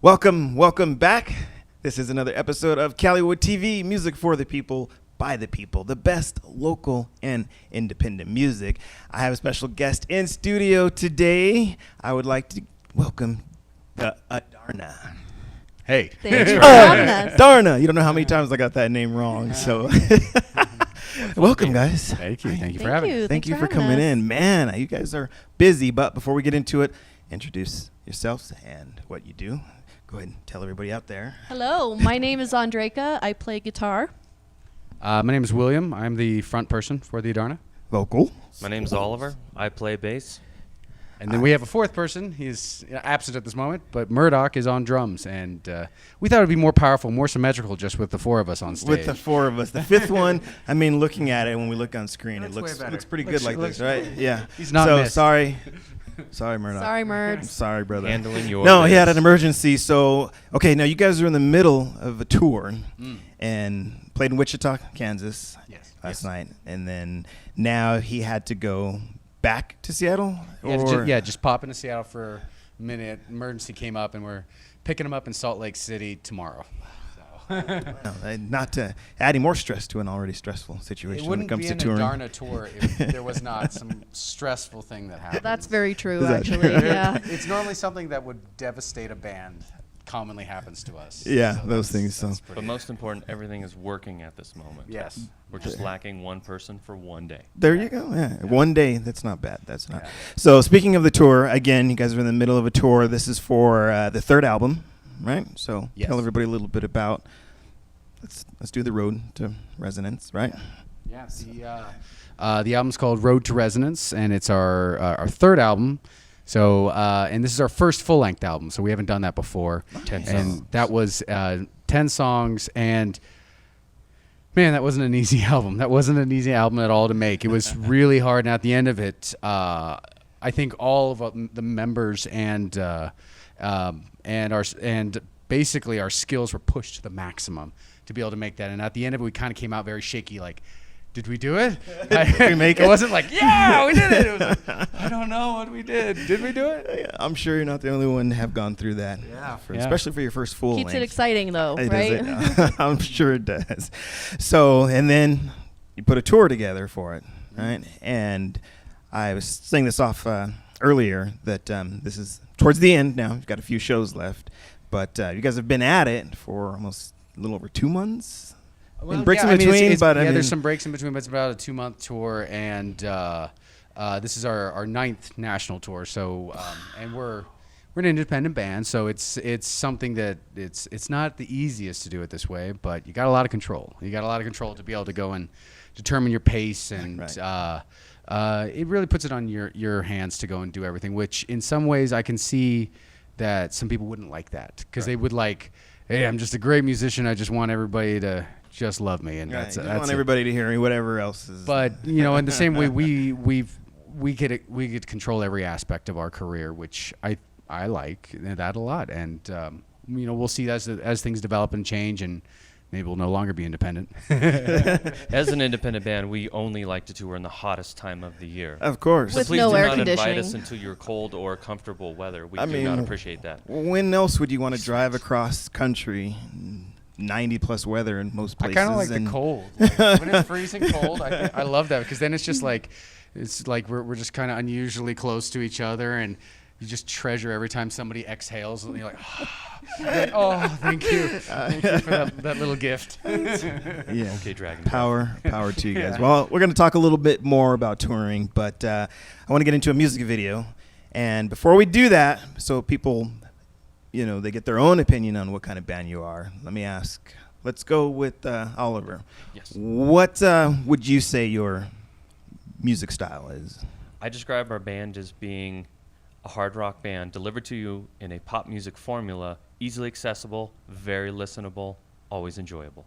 Welcome back. This is another episode of CALLYWOOD TV, music for the people, by the people, the best local and independent music. I have a special guest in studio today. I would like to welcome Adarna. Hey. Thanks for having us. Adarna. You don't know how many times I got that name wrong, so welcome, guys. Thank you. Thank you for Thank having you. us. Thank you for Thanks for coming having in. Man, you guys are busy, but before we get into it, introduce yourselves and what you do. Go ahead and tell everybody out there. Hello, my name is Andreka. I play guitar. My name is William. I'm the front person for the Adarna. Vocal. My name's Oliver. I play bass. And then we have a fourth person. He's absent at this moment, but Murdoch is on drums. And we thought it would be more powerful, more symmetrical just with the four of us on stage. With the four of us. The fifth one, I mean, looking at it, when we look on screen, Looks it way looks better. pretty Looks- good like looks- this, right? Yeah. He's not so missed. sorry. Sorry, Murdoch. Sorry, I'm Murd. sorry, brother. Handling your No, he had bass. an emergency. So, okay, now you guys are in the middle of a tour and played in Wichita, Kansas last night. And then now he had to go back to Seattle? Just pop into Seattle for a minute. Emergency came up, and we're picking him up in Salt Lake City tomorrow. No, not to add any more stress to an already stressful situation It when it wouldn't comes be to an touring. Adarna tour if there was not some stressful thing that happened. That's very true, Is that actually. true? Yeah. It's normally something that would devastate a band. Commonly happens to us. Yeah, So those that's- things, so. that's pretty But most important, everything is working at this moment. Yes. We're just lacking one person for one day. There you go. Yeah. One day. That's not bad. That's not. Yeah. So speaking of the tour, again, you guys are in the middle of a tour. This is for the third album, right? So Yes. tell everybody a little bit about. Let's do the road to resonance, right? Yeah. The album's called Road to Resonance, and it's our third album. So and this is our first full-length album, so we haven't done that before. 10 And songs. that was 10 songs, and man, that wasn't an easy album. That wasn't an easy album at all to make. It was really hard, and at the end of it, I think all of the members and basically our skills were pushed to the maximum to be able to make that. And at the end of it, we kind of came out very shaky, like, did we do it? Did we make it? It wasn't like, yeah, we did it. It was like, I don't know what we did. Did we do it? Yeah, I'm sure you're not the only one to have gone through that. Yeah. Especially for your first full Keeps it length. exciting, though, It right? does. I'm sure it does. So, and then you put a tour together for it, right? And I was saying this off earlier that this is towards the end now. You've got a few shows left, but you guys have been at it for almost a little over 2 months. Well, breaks yeah, in between, it's, but I mean, there's some breaks in between, but it's about a 2-month tour, and this is our 9th national tour. So, and we're an independent band, so it's something that it's not the easiest to do it this way, but you got a lot of control. You got a lot of control to be able to go and determine your pace, and it really puts it on your hands to go and do everything. Which in some ways I can see that some people wouldn't like that because they would like, hey, I'm just a great musician. I just want everybody to just love me, and Right. that's I want everybody to hear me, whatever else is. But in the same way, we get to control every aspect of our career, which I like that a lot, and we'll see as things develop and change, and maybe we'll no longer be independent. As an independent band, we only like to tour in the hottest time of the year. Of course. With Please no do air not invite conditioning. us into your cold or comfortable weather. We I do mean, not appreciate that. When else would you want to drive across country? 90+ weather in most I places. kind of like the and- cold. Like, when it's freezing cold, I love that because then it's just like we're just kind of unusually close to each other, and you just treasure every time somebody exhales, and you're like, oh, thank you for that little gift. Yeah. Okay, Dragon. Power to you guys. Yeah. Well, we're going to talk a little bit more about touring, but I want to get into a music video. And before we do that, so people, they get their own opinion on what kind of band you are, let me ask. Let's go with Oliver. Yes. What would you say your music style is? I describe our band as being a hard rock band delivered to you in a pop music formula, easily accessible, very listenable, always enjoyable.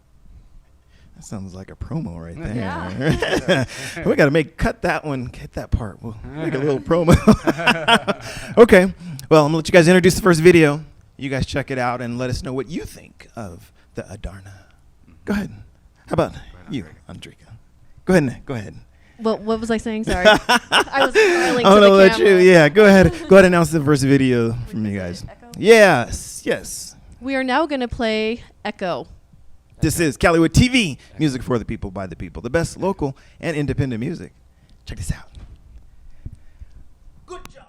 That sounds like a promo right there. Yeah. We got to cut that one, get that part. We'll make a little promo. Okay. Well, I'm going to let you guys introduce the first video. You guys check it out and let us know what you think of the Adarna. Go ahead. How about you, Andreka? Go ahead. What was I saying? Sorry. I was smiling I'm to gonna the let camera. you. Yeah, go ahead. Go ahead and announce the first video from you guys. Yes, yes. We are now going to play Echo. This is CALLYWOOD TV, music for the people, by the people. The best local and independent music. Check this out. Good job.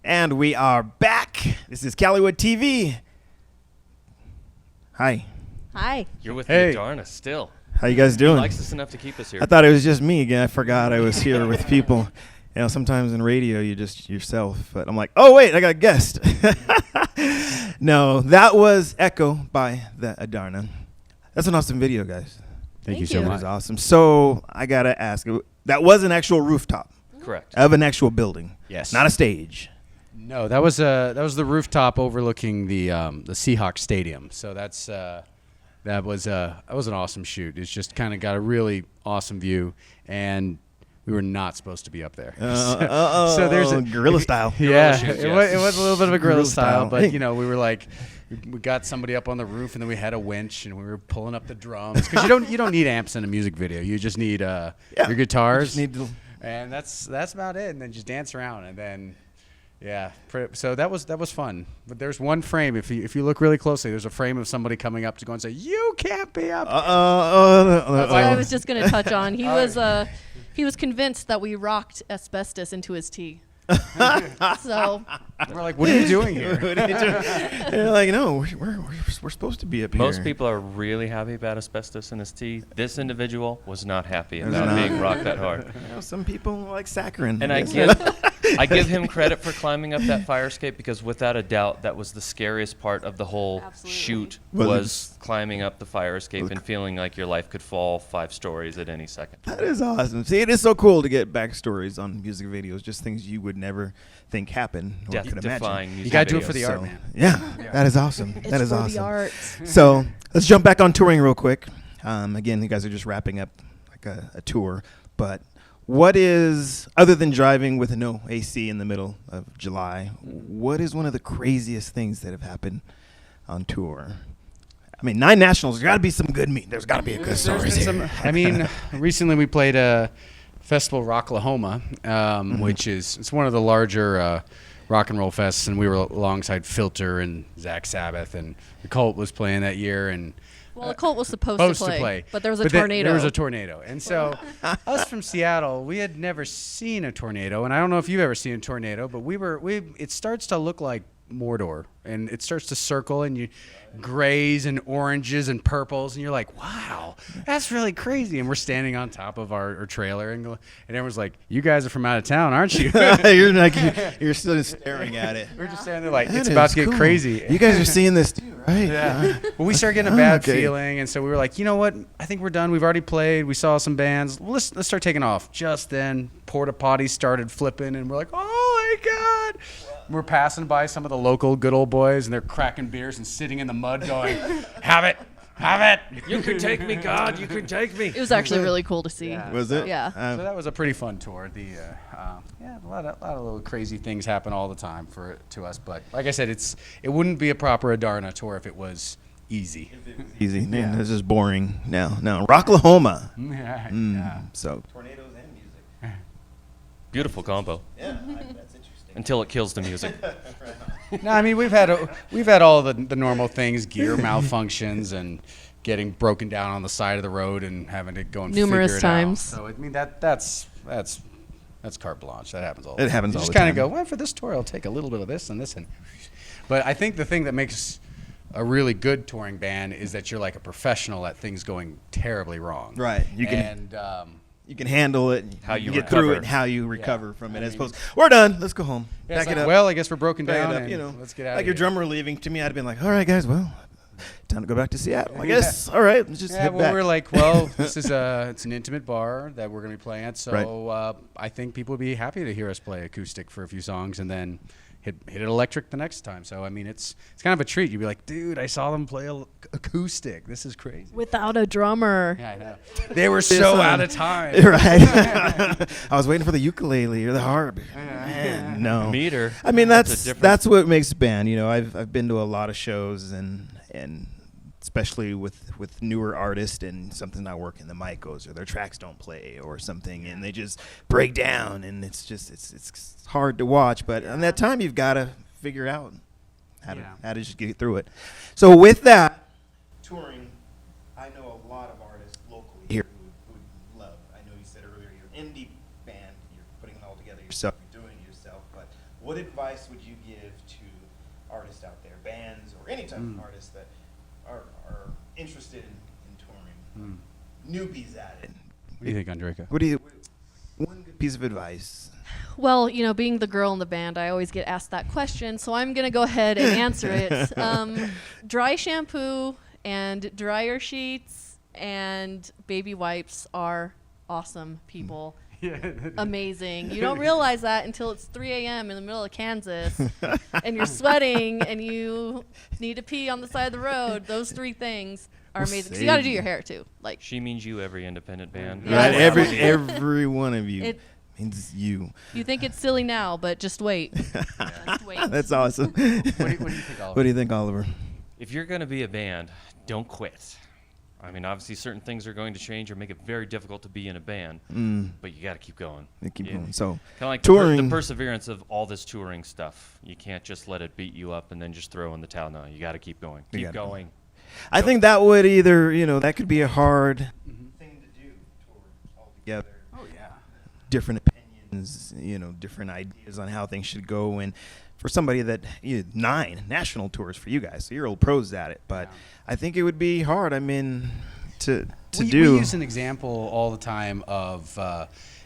And we are back. This is CALLYWOOD TV. Hi. Hi. You're with Hey. Adarna still. How you guys He doing? likes us enough to keep us here. I thought it was just me again. I forgot I was here with people. You know, sometimes in radio you're just yourself. But I'm like, oh, wait, I got a guest. No, that was Echo by the Adarna. That's an awesome video, guys. Thank you so you. It much. was awesome. So I got to ask, that was an actual rooftop Correct. of an actual building. Yes. Not a stage. No, that was the rooftop overlooking the Seahawks Stadium. So that's that was an awesome shoot. It's just kind of got a really awesome view, and we were not supposed to be up there. So there's a guerrilla style. Yeah, shoots, it was a little bit of a guerrilla Guerrilla style, style. but Hey. you know, we were like, we got somebody up on the roof, and then we had a winch, and we were pulling up the drums because you don't need amps in a music video. You just need your guitars, You just need to- and that's about it. And then just dance around, and then so that was fun. But there's one frame, if you look really closely, there's a frame of somebody coming up to go and say, "You can't be up." That's what I was just going to touch on. He was convinced that we rocked asbestos into his tea. So We're like, "What are you doing here?" They're like, no, we're supposed to be up here. Most people are really happy about asbestos in his tea. This individual was not happy Was about not. being rocked that hard. You know, some people like saccharin. And I give him credit for climbing up that fire escape because without a doubt that was the scariest part of the whole Absolutely. shoot Was it was just- climbing up the fire escape and feeling like your life could fall 5 stories at any second. That is awesome. See, it is so cool to get backstories on music videos, just things you would never think happen or could imagine. Death-defying music You gotta do it videos. for the art, man. Yeah, that is awesome. it's That is for awesome. the art. So let's jump back on touring real quick. Again, you guys are just wrapping up like a tour, but what is, other than driving with no AC in the middle of July, what is one of the craziest things that have happened on tour? I mean, 9 nationals. There's got to be some good meat. There's got to be a good stories here. I mean, recently we played a festival, Rocklahoma, which it's one of the larger rock and roll fests, and we were alongside Filter and Zach Sabbath, and the Cult was playing that year, and Well, the Colt was supposed supposed to play, but there was a But then tornado. There was a tornado, and so us from Seattle, we had never seen a tornado, and I don't know if you've ever seen a tornado, but it starts to look like Mordor, and it starts to circle, and you grays and oranges and purples, and you're like, wow, that's really crazy. And we're standing on top of our trailer, and everyone's like, you guys are from out of town, aren't you? you're still staring at it. We're just standing there like, That it's about is to get cool. crazy. You guys are seeing this too, right? Yeah. Well, we started getting a bad Okay. feeling, and so we were like, you know what? I think we're done. We've already played. We saw some bands. Let's start taking off. Just then, porta potties started flipping, and we're like, oh my god! We're passing by some of the local good old boys, and they're cracking beers and sitting in the mud, going, have it, have it. You could take me, God. You could take me. It was actually really cool to see. Yeah. Was it? Yeah. So that was a pretty fun tour. A lot of little crazy things happen all the time to us. But like I said, it wouldn't be a proper Adarna tour if it was easy. Easy. Man, this is boring now. No, Rocklahoma. Yeah. So. Tornadoes and music. Beautiful combo. Yeah, that's interesting. Until it kills the music. No, I mean we've had all the normal things, gear malfunctions, and getting broken down on the side of the road and having to go and Numerous figure it times. out. So I mean that's carte blanche. That happens all the It time. happens You all just the kind of time. go, well, for this tour I'll take a little bit of this and this and. But I think the thing that makes a really good touring band is that you're like a professional at things going terribly wrong. Right. You can And handle it. How you get through recover. it, and how you recover from it. As opposed, we're done. Let's go home. yeah, it's Back it like, up. well, I guess we're broken Back down. it up. And You know, let's get out. like of your here. drummer leaving. To me, I'd have been like, all right, guys, well, time to go back to Seattle. I guess. All right, let's just Yeah, head well, back. we're like, well, this is it's an intimate bar that we're going to be playing at, so Right. I think people would be happy to hear us play acoustic for a few songs and then hit it electric the next time. So I mean, it's kind of a treat. You'd be like, dude, I saw them play acoustic. This is crazy. Without a drummer. Yeah, I know. They were so out of time. right. I was waiting for the ukulele or the harp. Man, no. Meter. I mean, a that's different- what makes a band. You know, I've been to a lot of shows and especially with newer artists and something's not working, the mic goes or their tracks don't play or something, and they just break down, and it's just it's hard to watch. But on that time, you've got to figure out how to just get through it. So with that touring, I know a lot of artists locally here who would love. I know you said earlier you're an indie band, you're putting it all together yourself, you're doing it yourself. But what advice would you give to artists out there, bands or any type of artists that are interested in touring, newbies at it? What do you think, Andreka? What do you? One good piece of advice. Well, you know, being the girl in the band, I always get asked that question, so I'm going to go ahead and answer it. Dry shampoo and dryer sheets and baby wipes are awesome people. Amazing. You don't realize that until it's 3 a.m. in the middle of Kansas and you're sweating and you need to pee on the side of the road. Those 3 things are amazing. 'Cause you got to do your hair too. Like She means you, every independent band. Yeah. Right, every one of you It- means you. you think it's silly now, but just wait. Just wait. That's awesome. What do you think, Oliver? What do you think, Oliver? If you're going to be a band, don't quit. I mean, obviously, certain things are going to change or make it very difficult to be in a band, but you got to keep going. You keep Yeah. going. So, Kind of like touring. the perseverance of all this touring stuff. You can't just let it beat you up and then just throw in the towel. No, you got to keep going. You Keep gotta go. going. I think that would either, that could be a hard thing to do, tour altogether. Oh yeah. Different opinions, different ideas on how things should go. And for somebody that 9 national tours for you guys, so you're old pros at it. But Yeah. I think it would be hard. I mean, to we do. use an example all the time of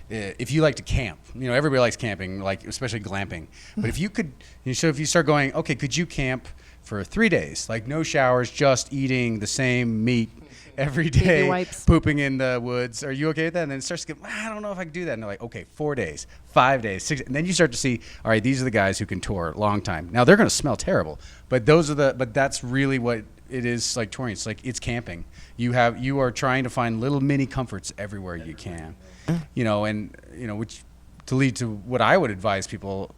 if you like to camp. Everybody likes camping, like especially glamping. But if you could, so if you start going, okay, could you camp for 3 days, like no showers, just eating the same meat every day, wipes. pooping in the woods? Are you okay with that? And then it starts to get, I don't know if I can do that. And they're like, okay, 4 days, 5 days, 6. And then you start to see, all right, these are the guys who can tour a long time. Now they're going to smell terrible, but but that's really what it is like touring. It's like it's camping. You are trying to find little mini comforts everywhere you can, which to lead to what I would advise people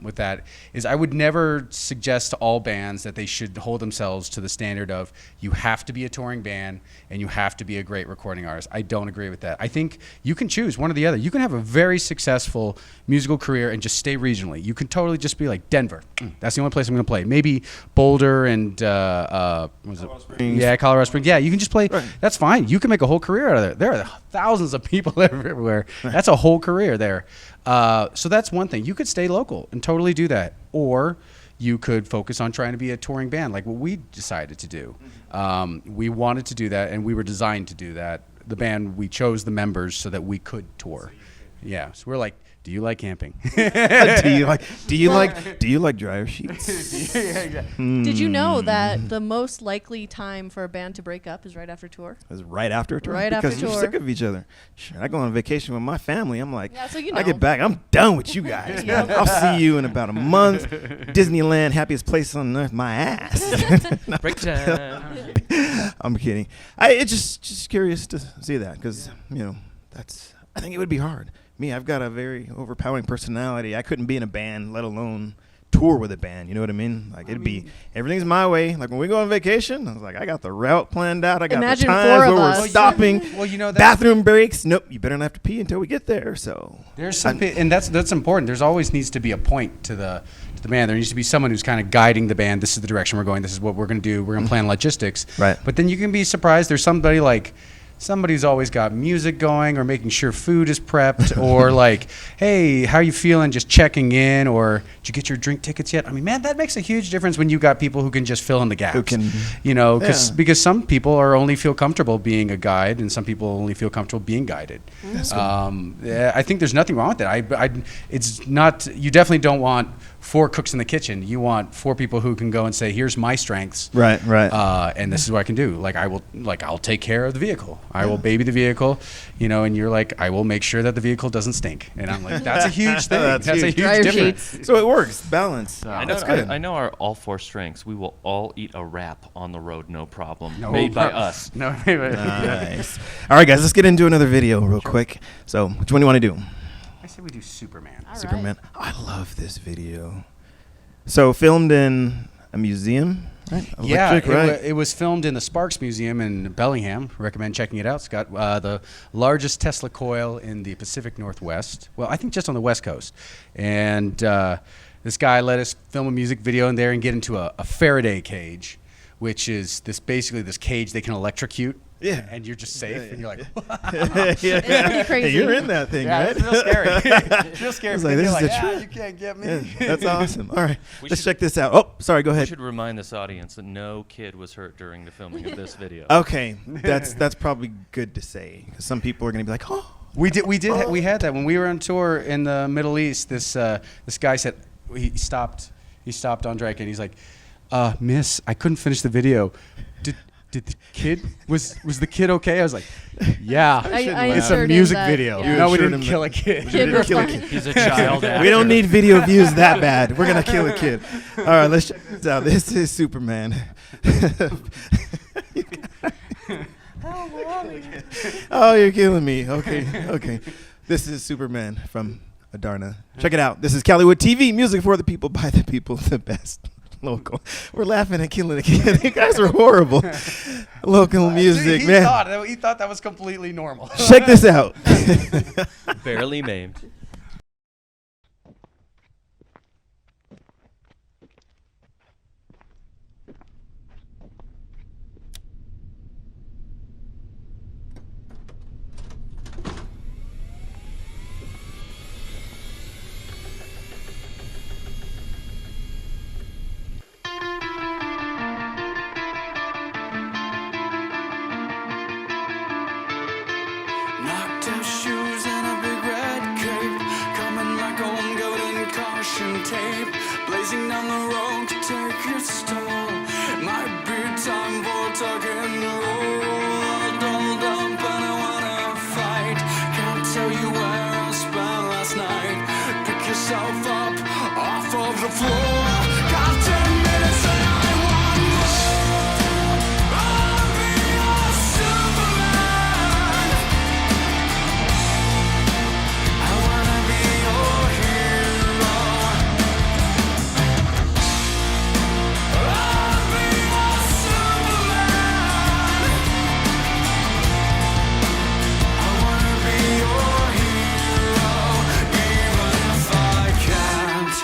with that is I would never suggest to all bands that they should hold themselves to the standard of you have to be a touring band and you have to be a great recording artist. I don't agree with that. I think you can choose one or the other. You can have a very successful musical career and just stay regionally. You can totally just be like Denver. That's the only place I'm going to play. Maybe Boulder and what was it? Springs. Yeah, Colorado Springs. Yeah, you can just play. Right. That's fine. You can make a whole career out of it. There are thousands of people everywhere. That's a whole career there. So that's one thing. You could stay local and totally do that. Or you could focus on trying to be a touring band like what we decided to do. We wanted to do that, and we were designed to do that. The band, we chose the members so that we could tour. Yeah, so we're like, do you like camping? do you like dryer sheets? Did you know that the most likely time for a band to break up is right after tour? It was right after a tour. Right because after you're tour. sick of each other. Sure, I go on vacation with my family. I'm like, Yeah, so you I know. get back, I'm done with you guys. Yeah. Man. I'll see you in about a month. Disneyland, happiest place on earth, my ass. Break time. I'm kidding. It's just curious to see that because I think it would be hard. Me, I've got a very overpowering personality. I couldn't be in a band, let alone tour with a band. You know what I mean? Like be everything's my way. Like when we go on vacation, I was like, I got the route planned out. I got Imagine the 4 times of where us. we're stopping. Well, that's, Bathroom breaks. Nope, you better not have to pee until we get there. So there's something, and that's important. There's always needs to be a point to the band. There needs to be someone who's kind of guiding the band. This is the direction we're going. This is what we're going to do. We're going to plan logistics. Right. But then you can be surprised. There's somebody who's always got music going or making sure food is prepped or like, hey, how you feeling? Just checking in, or did you get your drink tickets yet? I mean, man, that makes a huge difference when you got people who can just fill in the gaps. Who can- Because some people only feel comfortable being a guide and some people only feel comfortable being guided. I think there's nothing wrong with that. It's not, you definitely don't want 4 cooks in the kitchen. You want 4 people who can go and say, here's my strengths. right. And this is what I can do. I'll take care of the vehicle. I will baby the vehicle, and you're like, I will make sure that the vehicle doesn't stink. And I'm like, that's a huge thing. That's That's a huge. huge Dryer difference. sheets. So it works. Balance. I know, That's good. I know our all 4 strengths. We will all eat a wrap on the road, no problem. No Made by problem. us. No, Nice. All right, guys, let's get into another video real quick. So which one do you want to do? I say we do Superman. All right. Superman. I love this video. So filmed in a museum, right? Yeah, Electric, right? it was filmed in the Sparks Museum in Bellingham. Recommend checking it out. It's got the largest Tesla coil in the Pacific Northwest. Well, I think just on the West Coast. And this guy let us film a music video in there and get into a Faraday cage, which is basically this cage they can electrocute. Yeah. And you're just safe, and you're like, It's pretty crazy. Hey, you're in that thing, yeah, right? it's real scary. It's real scary. It's like, because this you're is the truth. you can't get me. Yeah, that's awesome. All right, We let's should- check this out. Oh, sorry, go We ahead. should remind this audience that no kid was hurt during the filming of this video. Okay, that's probably good to say because some people are going to be like, oh. We had that when we were on tour in the Middle East. This guy said he stopped Andre and he's like, "Miss, I couldn't finish the video. Did the kid was the kid okay?" I was like, "Yeah, I it's a inserted music that, video. yeah. No, we inserted didn't him kill in- a kid." Kid didn't kill a response. kid. He's a child actor. We don't need video views that bad. We're going to kill a kid. All right, let's check this out. This is Superman. Oh, you're killing me. Okay. This is Superman from Adarna. Check it out. This is CALLYWOOD TV, music for the people, by the people, the best. Local. We're laughing and killing it. You guys are horrible. Local music, he man. He thought that was completely normal. Check this out. Barely maimed. Knocked out shoes and a big red cape, coming like on golden caution tape, blazing down the road to take its toll. Might be time for tuck and roll. All dolled up and I wanna fight. Can't tell you where I spent last night. Pick yourself up off of the floor. Got 10 minutes and I want more. I'll be your Superman. I wanna be your hero. I'll be your Superman. I wanna be your hero, even if I can't.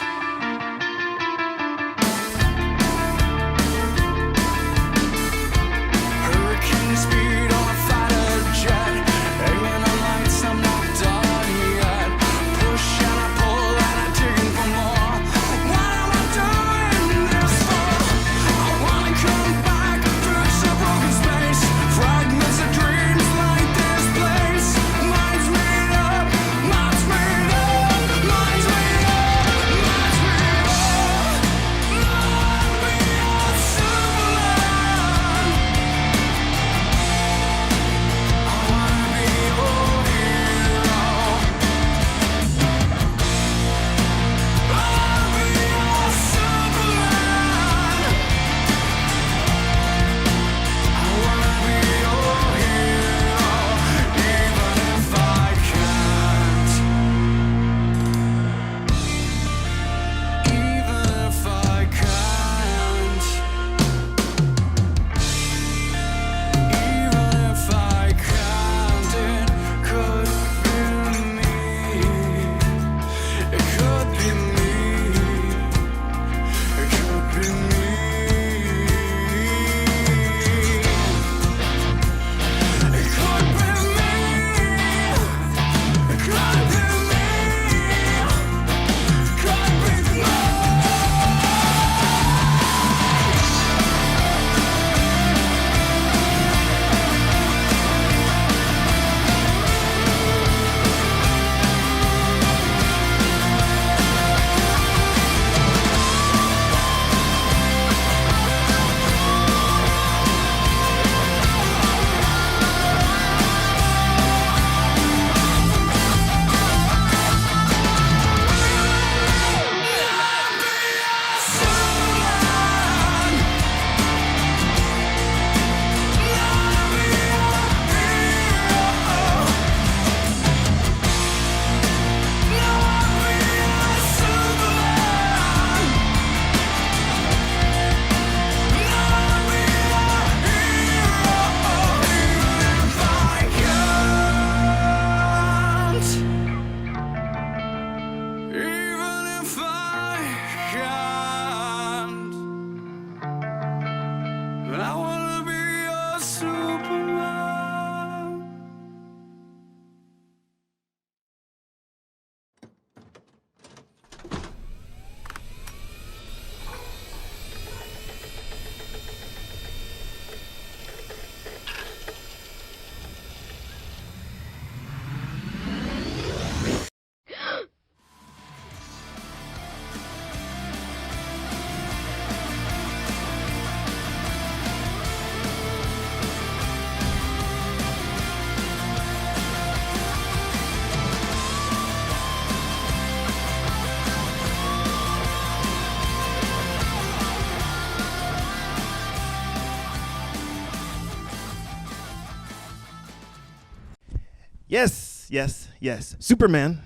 Yes, yes, yes. Superman,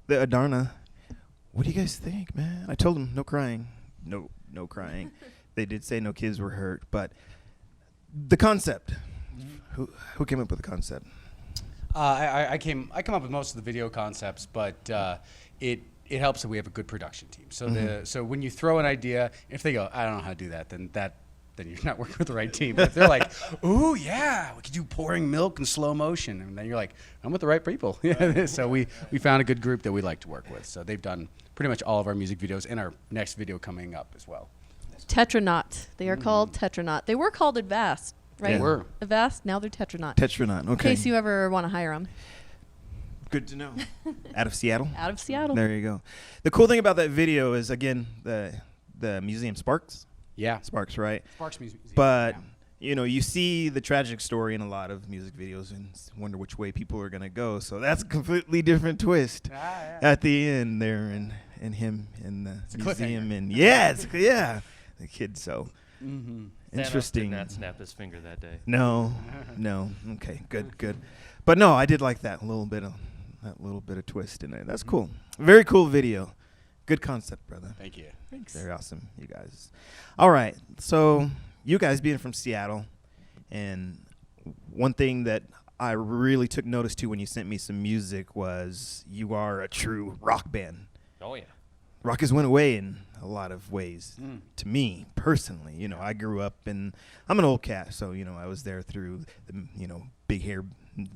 the Adarna. What do you guys think, man? I told them no crying. No crying. They did say no kids were hurt, but the concept. Who came up with the concept? I come up with most of the video concepts, but it helps that we have a good production team. So so when you throw an idea, if they go, I don't know how to do that, then you're not working with the right team. But if they're like, ooh, yeah, we could do pouring milk in slow motion, and then you're like, I'm with the right people. So we found a good group that we like to work with. So they've done pretty much all of our music videos, and our next video coming up as well. Tetranaut. They are called Tetranaut. They were called Avast, right? They were. Avast. Now they're Tetranaut. Tetranaut. Okay. In case you ever want to hire them. Good to know. Out of Seattle. Out of Seattle. There you go. The cool thing about that video is again the museum Sparks. Yeah. Sparks, right? Sparks Music. But yeah. you see the tragic story in a lot of music videos and wonder which way people are gonna go. So that's a completely different twist at the end there, and him in the museum, and the kid. So interesting. Did not snap his finger that day. No. Okay, good. But no, I did like that little bit of twist in there. That's cool. Very cool video. Good concept, brother. Thank you. Thanks. Very awesome, you guys. All right, so you guys being from Seattle, and one thing that I really took notice to when you sent me some music was you are a true rock band. Oh, yeah. Rock has went away in a lot of ways to me personally. I grew up and I'm an old cat, so I was there through the big hair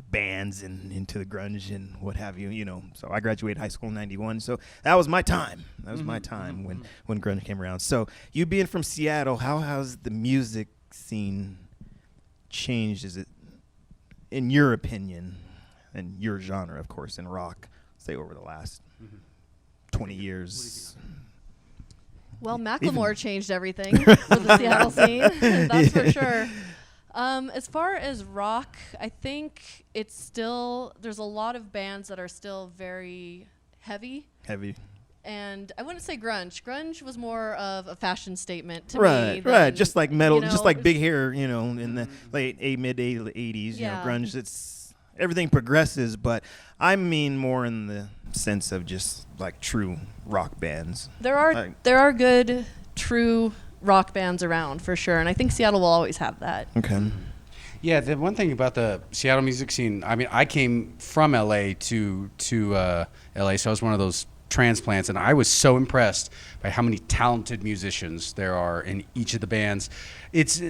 bands and into the grunge and what have you. So I graduated high school in '91, so that was my time. When grunge came around. So you being from Seattle, how has the music scene changed? Is it, in your opinion, and your genre, of course, in rock, say over the last 20 years? Well, Macklemore changed everything with the Seattle scene. That's for sure. As far as rock, I think there's a lot of bands that are still very heavy. And I wouldn't say grunge. Grunge was more of a fashion statement to me. Right. Just like metal, just like big hair, in the mid 80s, grunge, it's everything progresses, but I mean more in the sense of just like true rock bands. There are good true rock bands around for sure, and I think Seattle will always have that. Okay. Yeah, the one thing about the Seattle music scene, I mean, I came from LA to LA, so I was one of those transplants, and I was so impressed by how many talented musicians there are in each of the bands. It's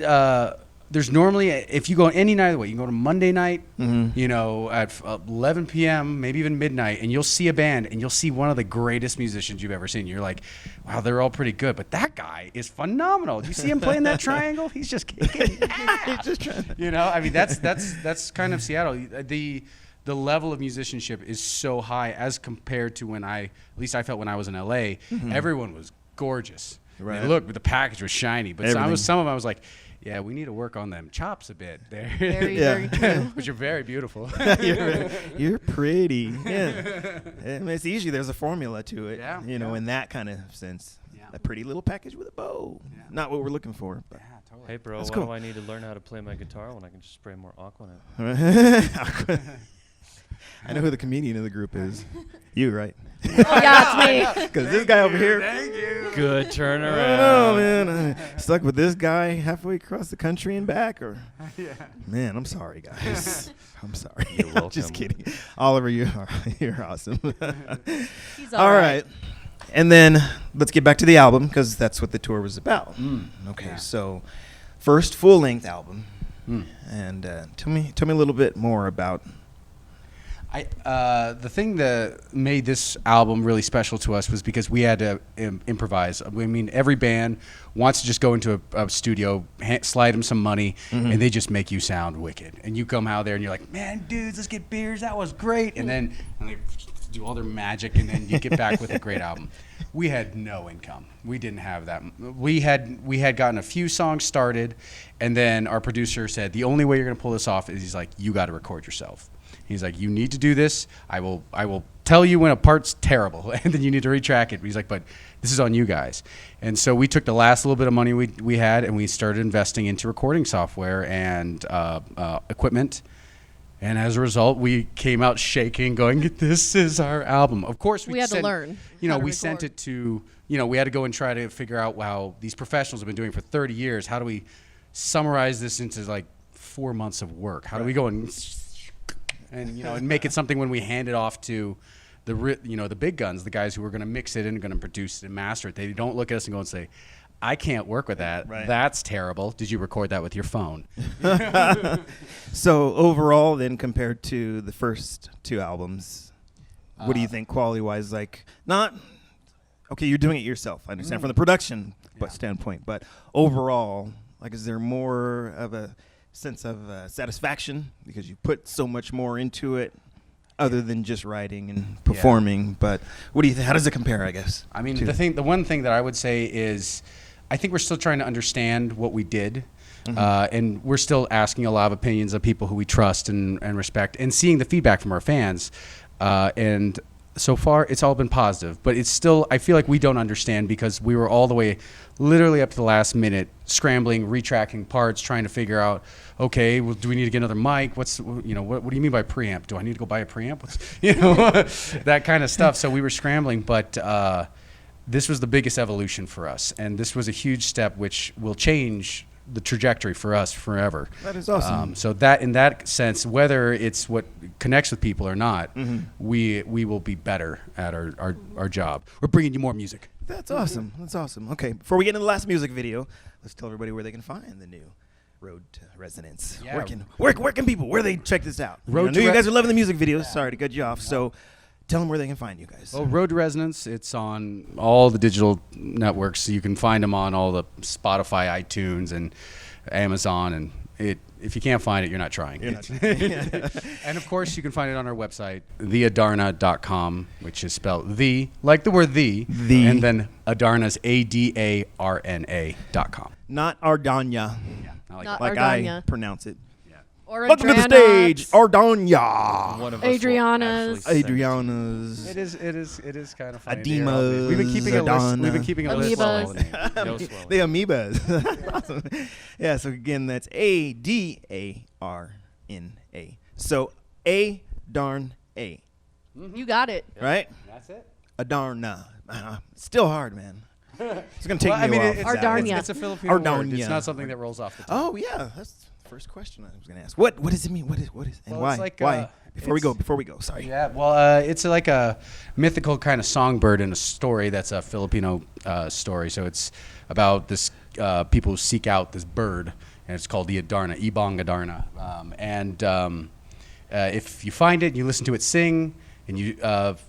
there's normally, if you go any night of the week, you can go to Monday night, at 11 p.m., maybe even midnight, and you'll see a band, and you'll see one of the greatest musicians you've ever seen. You're like, wow, they're all pretty good, but that guy is phenomenal. Do you see him playing that triangle? He's just kicking ass. He's just trying to I mean, that's kind of Seattle. The level of musicianship is so high as compared to at least I felt when I was in LA, everyone was gorgeous. Right. Look, the package was shiny, but some of them I was like, yeah, we need to work on them chops a bit there. Very true. But you're very beautiful. you're pretty. Yeah. I mean, it's easy. There's a formula to it. Yeah. In that kind of sense. Yeah. A pretty little package with a bow. Yeah. Not what we're looking for. But. Yeah, totally. Hey, bro, That's why cool. do I need to learn how to play my guitar when I can just spray more Aqua in it? I know who the comedian of the group is. You, right? Oh, yeah, it's me. Because this guy over here. Thank you. Good turnaround. Oh, man. Stuck with this guy halfway across the country and back. Yeah. Man, I'm sorry, guys. I'm sorry. You're I'm just welcome. kidding. Oliver, you're awesome. He's All right. And then let's get back to the album because that's what the tour was about. Okay, Yeah. so first full-length album. And tell me a little bit more about. The thing that made this album really special to us was because we had to improvise. I mean, every band wants to just go into a studio, slide them some money, and they just make you sound wicked. And you come out there and you're like, man, dudes, let's get beers. That was great. And then they do all their magic, and then you get back with a great album. We had no income. We didn't have that. We had gotten a few songs started, and then our producer said, the only way you're going to pull this off is, he's like, you got to record yourself. He's like, you need to do this. I will tell you when a part's terrible, and then you need to retrack it. But he's like, but this is on you guys. And so we took the last little bit of money we had, and we started investing into recording software and equipment. And as a result, we came out shaking, going, "This is our album." Of course, We had to learn You know, how to we sent record. it to. You know, we had to go and try to figure out, wow, these professionals have been doing it for 30 years. How do we summarize this into like 4 months of work? How do we go and you know, and make it something when we hand it off to the big guns, the guys who are going to mix it and going to produce it and master it? They don't look at us and go and say, "I can't work with that. Right. That's terrible. Did you record that with your phone?" So overall, then, compared to the first two albums, what do you think quality-wise? Like, not okay, you're doing it yourself. I understand from the production standpoint, but overall, like, is there more of a sense of satisfaction because you put so much more into it, other than just writing and performing? But what do you think? How does it compare? I guess. I mean, the one thing that I would say is, I think we're still trying to understand what we did. And we're still asking a lot of opinions of people who we trust and respect, and seeing the feedback from our fans. And so far, it's all been positive. But it's still, I feel like we don't understand, because we were all the way, literally up to the last minute, scrambling, retracking parts, trying to figure out, okay, well, do we need to get another mic? What do you mean by preamp? Do I need to go buy a preamp? That kind of stuff. So we were scrambling, but this was the biggest evolution for us. And this was a huge step which will change the trajectory for us forever. That is awesome. So that, in that sense, whether it's what connects with people or not, we will be better at our job. We're bringing you more music. That's awesome. That's awesome. Okay, before we get into the last music video, let's tell everybody where they can find the new Road to Resonance. Yeah. Where can people, where they check this out? Road I know to you Re- guys are loving the music videos. Sorry to cut you off. So tell them where they can find you guys. Well, Road to Resonance, it's on all the digital networks. So you can find them on all the Spotify, iTunes, and Amazon. And if you can't find it, you're not trying. And of course, you can find it on our website, theadarna.com, which is spelled like the word the, and then Adarna's ADARNA.com. Not Ardanya, Not like Ardanya. I pronounce it. Or Welcome to the stage, Ardanya. One of us will Adriana's. actually sing it. Adriana's. It is kind of funny. Adimas, We've been keeping a list. We've been Adana. keeping a list of all the names. No swelling. The amoebas. Awesome. Yeah, so again, that's ADARNA. So Adarna, You got it. right? That's it. Adarna. Still hard, man. It's going to take Well, I me mean, a while. Ardarnia. it's a Filipino word. Ardarnia. It's not something that rolls off the tongue. Oh, yeah. That's the first question I was going to ask. What does it mean? What is and Well, why? it's like, Why? Before we it's- go. Sorry. Yeah, well, it's like a mythical kind of songbird in a story that's a Filipino story. So it's about this people who seek out this bird, and it's called the Adarna, Ibang Adarna. If you find it, you listen to it sing, and you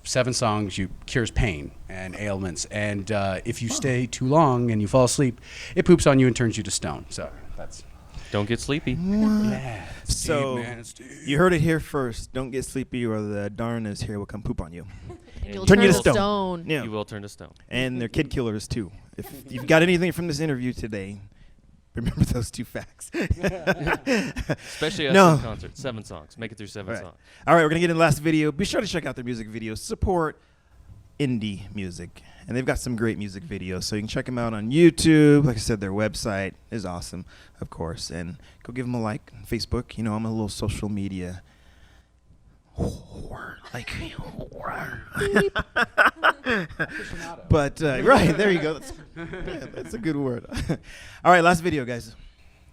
7 songs, you cures pain and ailments. And if you stay too long and you fall asleep, it poops on you and turns you to stone. So that's Don't get sleepy. yeah. It's So deep, man. It's deep. you heard it here first. Don't get sleepy, or the Adarnas here will come poop on you. And you'll Turn turn you to to stone. Yeah. You will turn to stone. And they're kid killers too. If you've got anything from this interview today, remember those 2 facts. Especially us No. in concert. 7 songs. Make it through 7 Right. songs. All right, we're gonna get into the last video. Be sure to check out their music videos. Support indie music, and they've got some great music videos. So you can check them out on YouTube. Like I said, their website is awesome, of course, and go give them a like on Facebook. You know, I'm a little social media whore, like whore. But right there you go. That's a good word. All right, last video, guys.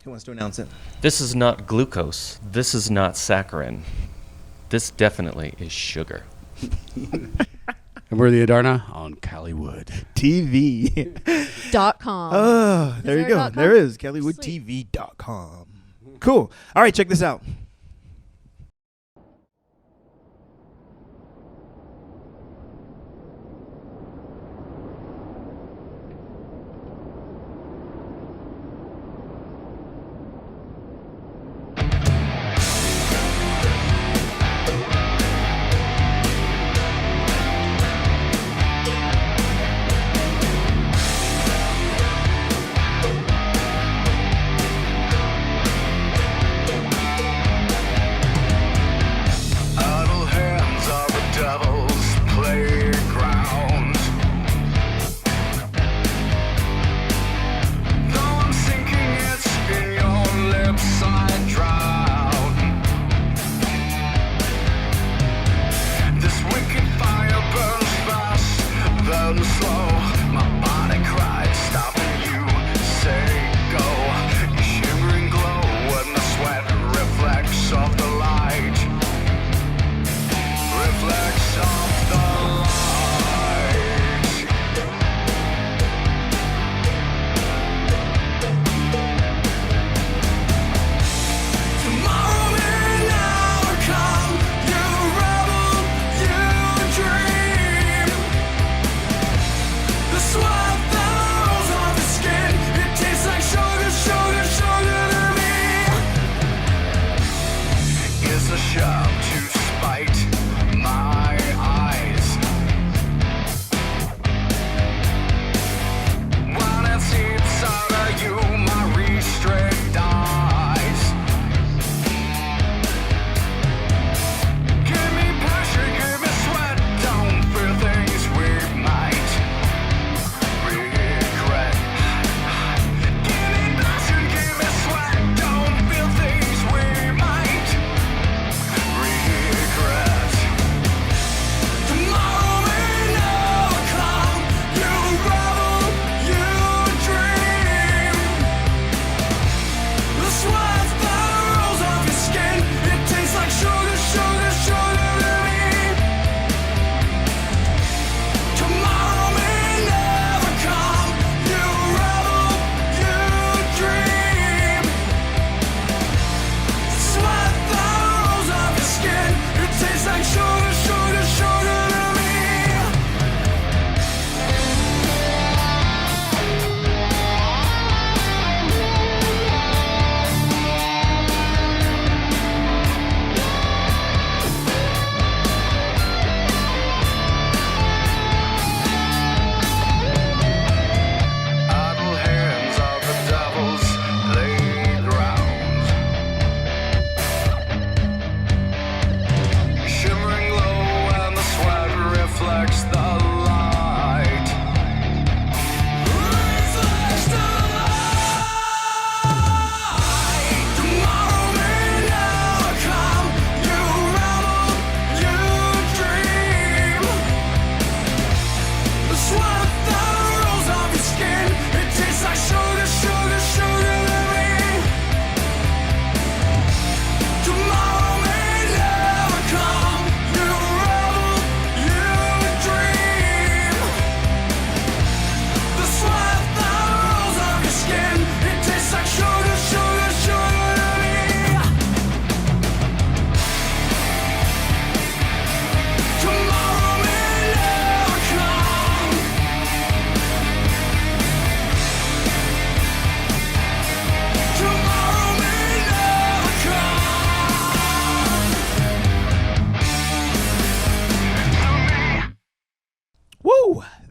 Who wants to announce it? This is not glucose. This is not saccharin. This definitely is sugar. And we're the Adarna on CALLYWOOD. TV. .com. Oh, there you there a go. .com? There is CALLYWOODTV.com. Cool. All right, check this out.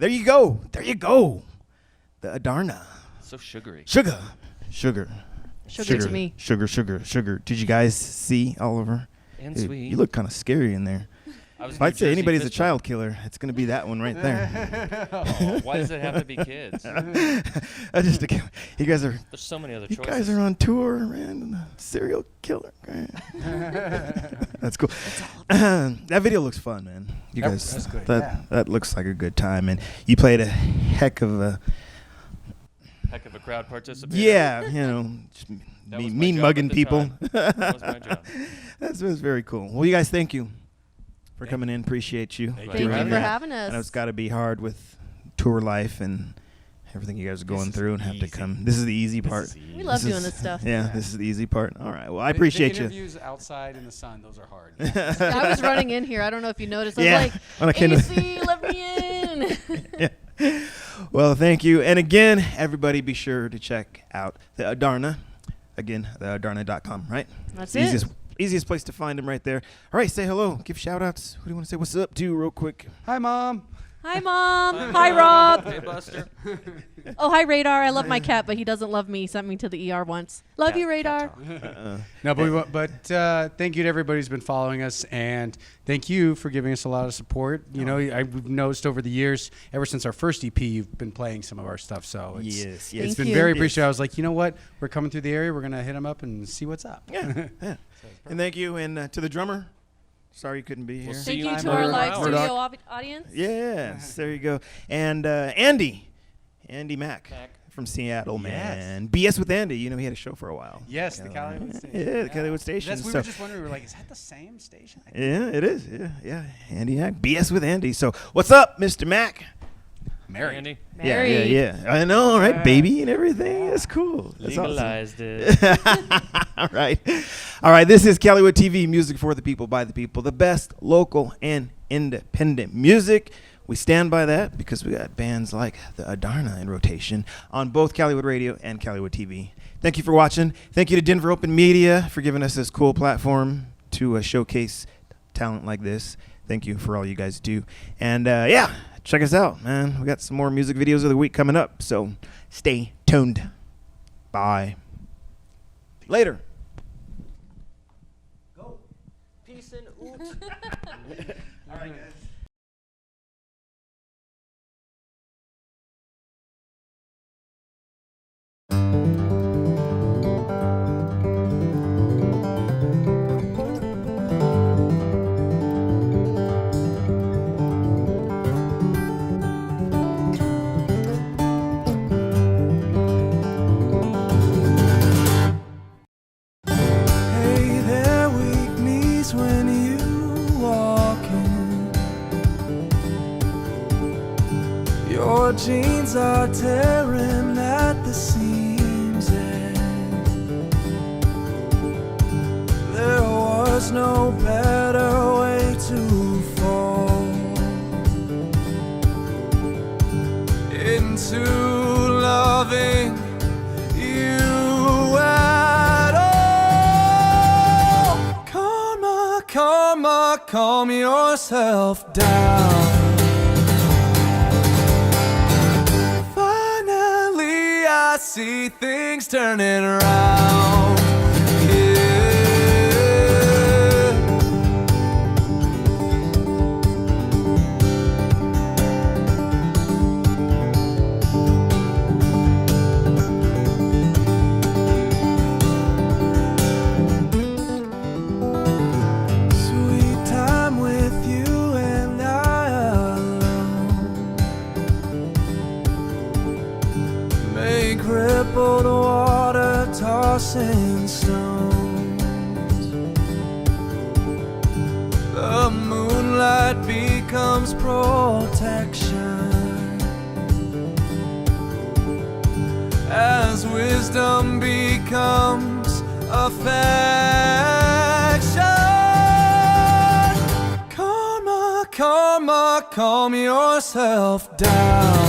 There you go. There you go. The Adarna. So sugary. Sugar. Sugar to me. Sugar. Did you guys see Oliver? And Dude, sweet. you look kind of scary in there. I was If New I'd say Jersey anybody's a fist child killer, it's going to be that one right there. Oh, why does it have to be kids? I just, you guys are. There's so many other You choices. guys are on tour, man. Serial killer. That's cool. That video looks fun, man. You guys, That's good, that looks like a good time, and you played a heck of a Heck of a crowd participator. yeah, just That was my mean job mugging at the people. time. That was my job. That was very cool. Well, you guys, thank you for coming in. Appreciate you. Thank Thank doing you for that. having us. I know it's got to be hard with tour life and everything you guys are going is through and have to easy. come. This is the easy part. We love This doing is- this stuff. Yeah, this is the easy part. All right. Well, I appreciate the you. interviews outside in the sun, those are hard. I was running in here. I don't know if you noticed. I was Yeah, like, when I came to- AC, let me in. Well, thank you. And again, everybody be sure to check out the Adarna. Again, theadarna.com, right? That's It's the it. easiest place to find them right there. All right, say hello. Give shout outs. Who do you want to say what's up to real quick? Hi, Mom. Hi, Mom. Hi, Rob. Hey, Buster. Oh, hi, Radar. I love my cat, but he doesn't love me. He sent me to the ER once. Love you, Radar. No, but thank you to everybody who's been following us, and thank you for giving us a lot of support. You know, we've noticed over the years, ever since our first EP, you've been playing some of our stuff. So it's, Yes, it's Thank been you. very Yes. appreciative. I was like, you know what? We're coming through the area. We're going to hit them up and see what's up. Yeah. And thank you. And to the drummer, sorry you couldn't be here. see Thank you you in to another our live hour. studio Murdoch. audience. Yes, there you go. And Andy Mack from Seattle, Yes. man. BS with Andy. You know, he had a show for a while. Yes, the Callywood Station. Yeah, the Callywood Station. We So- were just wondering. We were like, is that the same station? Yeah, it is. Yeah. Andy Mack. BS with Andy. So, what's up, Mr. Mack? Married. Andy Married. Yeah. I know, right? Baby and everything. That's cool. That's awesome. legalized it. All right. This is CALLYWOOD TV, music for the people, by the people. The best local and independent music. We stand by that because we got bands like the Adarna in rotation on both Callywood Radio and Callywood TV. Thank you for watching. Thank you to Denver Open Media for giving us this cool platform to showcase talent like this. Thank you for all you guys do. And check us out, man. We got some more music videos of the week coming up, so stay tuned. Bye. Later. Go. Peace and oot. All right, guys. Hey there, weak knees when you walk in. Your jeans are tearing at the seams, and there was no better way to fall into loving you at all. Calm yourself down. Finally, I see things turning around. Yeah. Sweet time with you and I alone. Make rippled water tossing stones. The moonlight becomes protection as wisdom becomes affection. Calm yourself down.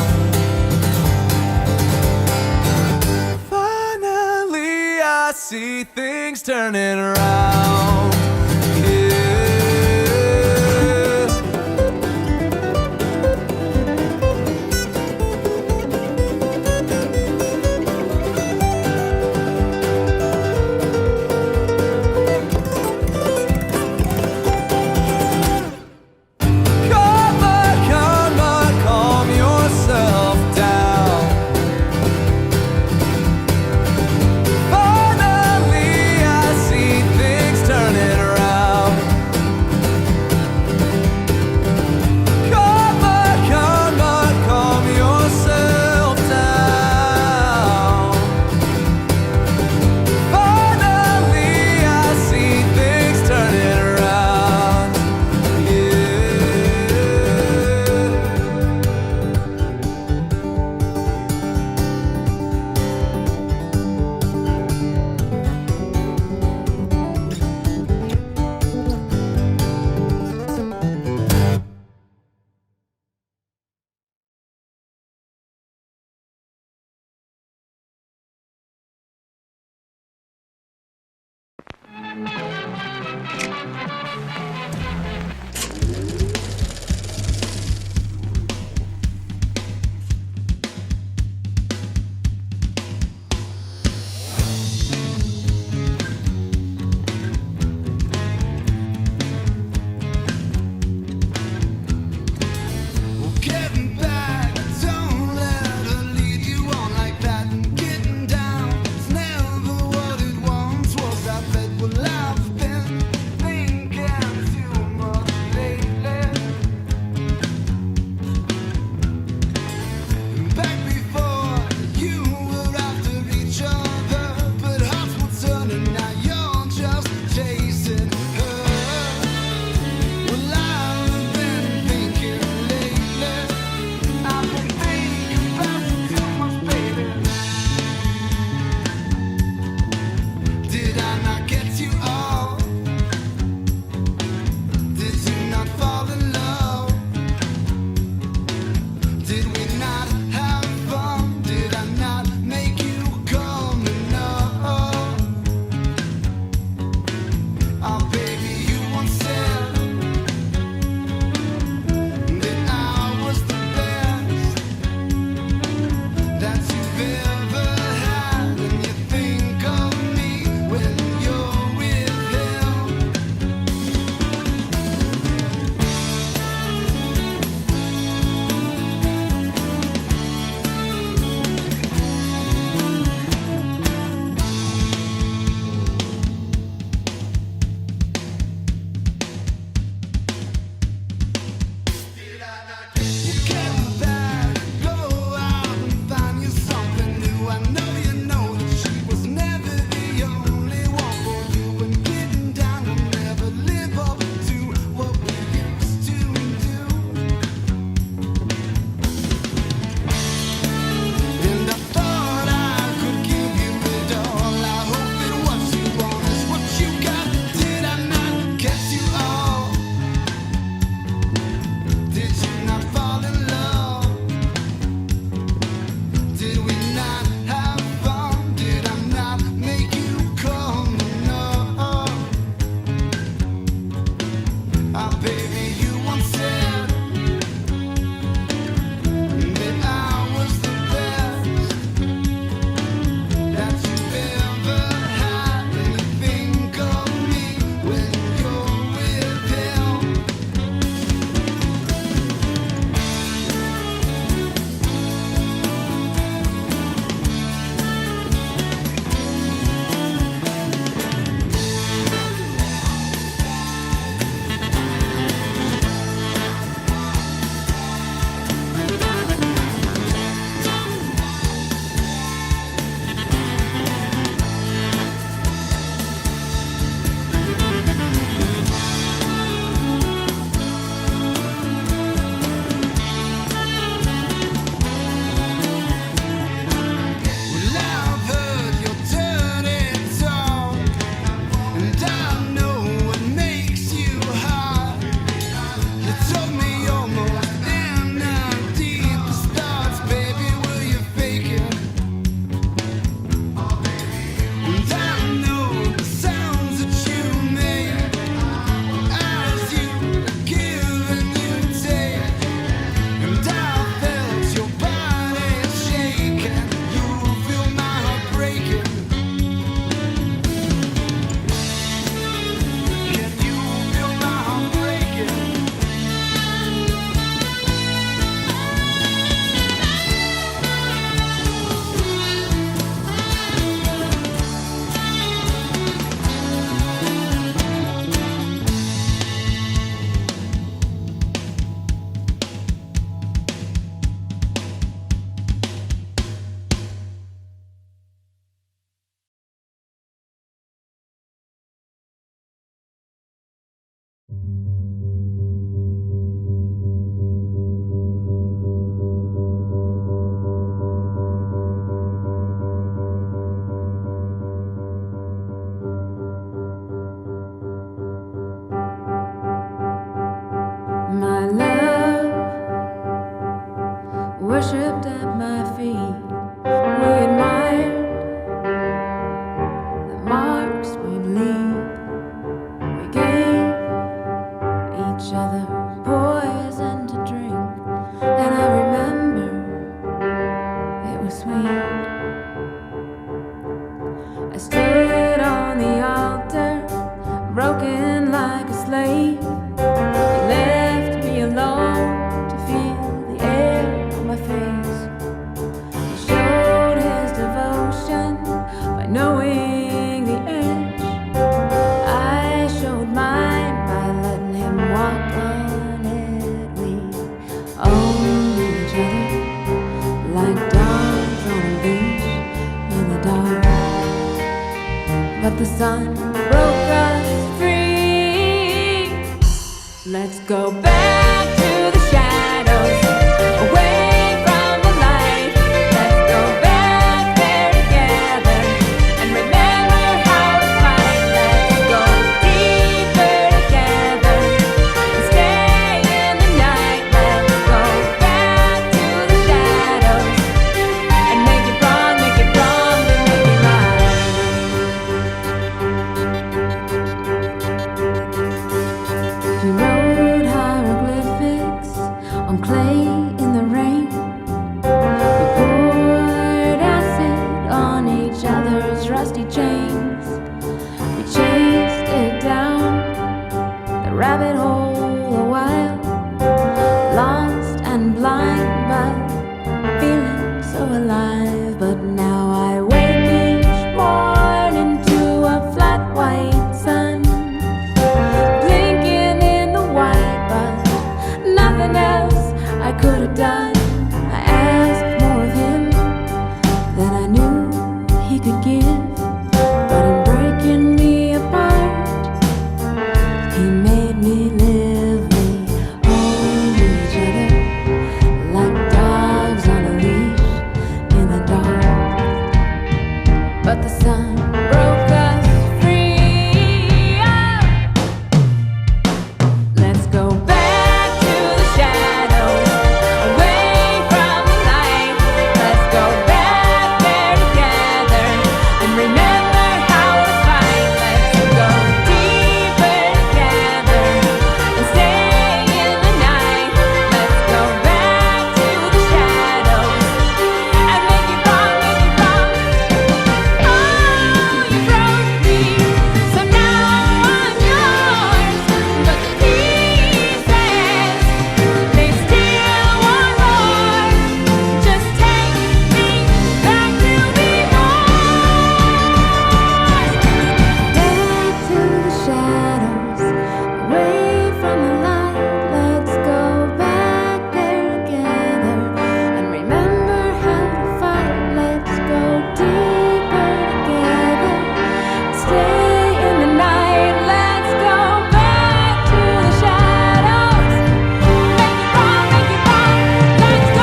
Finally, I see things turning around. Yeah. worshipped at my feet. We admired the marks we'd leave. We gave each other poison to drink, and I remember it was sweet. I stood on the altar, broken like a slave. He left me alone to feel the air on my face. He showed his devotion by knowing the edge. I showed mine by letting him walk on it. We owned each other like dogs on a leash in the dark. But the sun broke us free. Let's go back to the shadows, away from the light. Let's go back there together and remember how to fight. Let's go deeper together and stay in the night. Let's go back to the shadows and make it wrong, then make it right. She wrote hieroglyphs alive, but now I wake each morning to a flat white sun, blinking in the white, but nothing else I could have done. I asked more of him than I knew he could give, but in breaking me apart, he made me live. We hold each other like dogs on a leash in the dark, but the sun broke us free. Let's go back to the shadows, away from the light. Let's go back there together and remember how to fight. Let's go deeper together and stay in the night. Let's go back to the shadows and make it wrong, make it wrong. Oh, you broke me, so now I'm yours. But the pieces, they still want more. Just take me back to back to the shadows, away from the light. Let's go back there together and remember how to fight. Let's go deeper together, stay in the night. Let's go back to the shadows, make it wrong, make it wrong.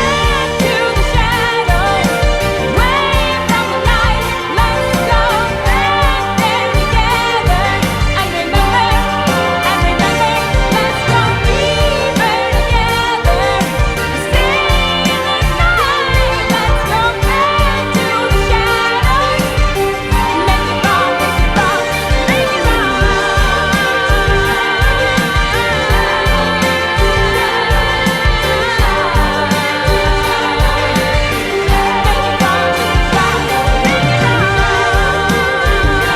Let's go back to the shadows, away from the light. Let's go back there together and remember. Let's go deeper together, stay in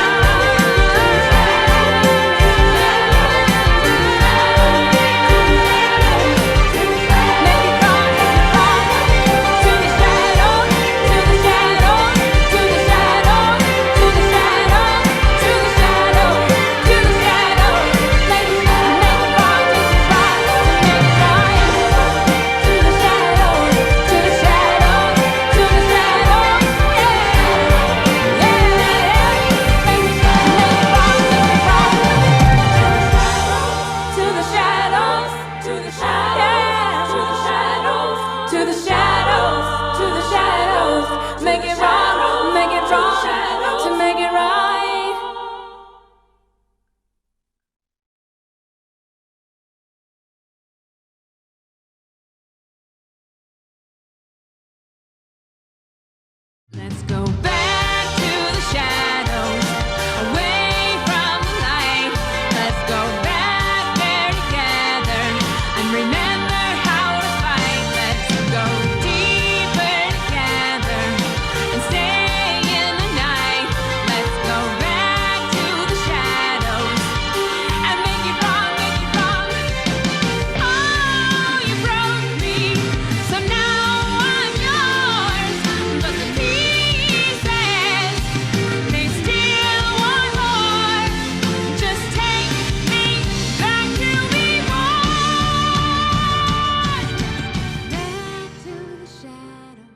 the night. Let's go back to the shadows, make it wrong, make it wrong, make it make it wrong, make it wrong, to make it right. Let's go back to the shadows, away from the light. Let's go back there together and remember how to fight. Let's go deeper together and stay in the night. Let's go back to the shadows and make it wrong, make it wrong. Oh, you broke me, so now I'm yours. But the pieces, they still want more. Just take me back to be born. Back to the shadows.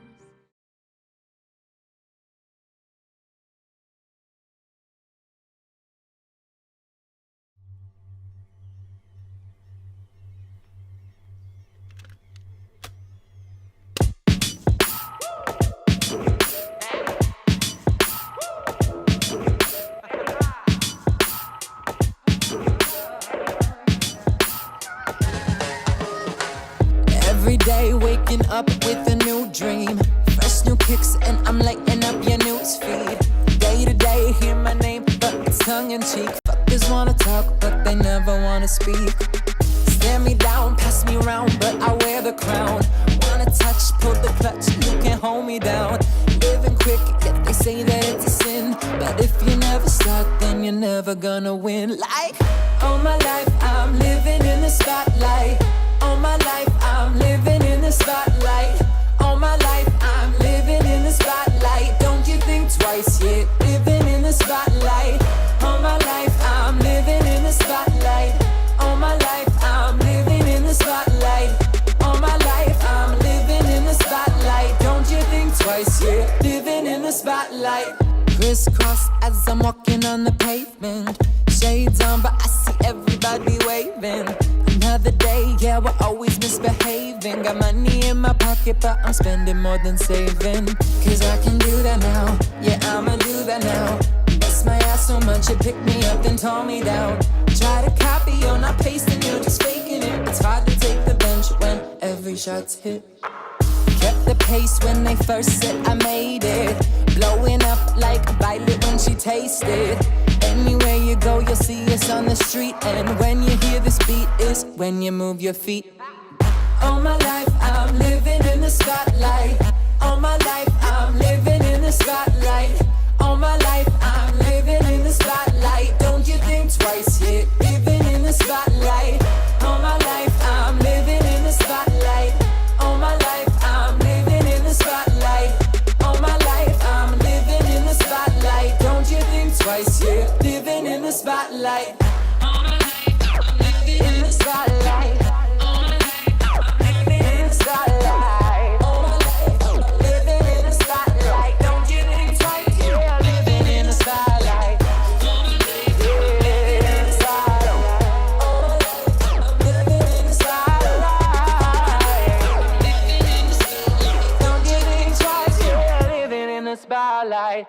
Every day waking up with a new dream, fresh new kicks and I'm lighting up your news feed. Day to day hear my name but it's tongue in cheek. Fuckers wanna talk but they never wanna speak. Stare me down, pass me around but I wear the crown. Wanna touch, pull the clutch, you can't hold me down. Living quick, yet they say that it's a sin. But if you never start then you're never gonna win. Like, all my life I'm living in the spotlight. All my life I'm living in the spotlight. All my life I'm living yeah, living in the spotlight. Crisscross as I'm walking on the pavement. Shades on, but I see everybody waving. Another day, yeah, we're always misbehaving. Got money in my pocket, but I'm spending more than saving. Cause I can do that now, yeah, I'ma do that now. Bust my ass so much, it picked me up and tore me down. Try to copy, you're not pasting, you're just faking it. It's hard to take the bench when every shot's hit. Kept the pace when they first said I made it. Blowing up like a violet when she tasted. Anywhere you go, you'll see us on the street. And when you hear this beat is when you move your feet. All my life I'm living in the spotlight. All my life I'm living in the spotlight. All my life I'm living in the spotlight. Don't you think twice, yeah, living in the spotlight. All my life I'm living in the spotlight. All my life I'm living in the spotlight. All my life I'm living in the spotlight. Don't you think twice, yeah, living in the spotlight. All my life I'm living in the spotlight. All my life I'm living in the spotlight. All my life I'm living in the spotlight. Don't you think twice, yeah, living in the spotlight. All my life I'm living in the spotlight. All my life I'm living in the spotlight. Don't you think twice, yeah, living in the spotlight.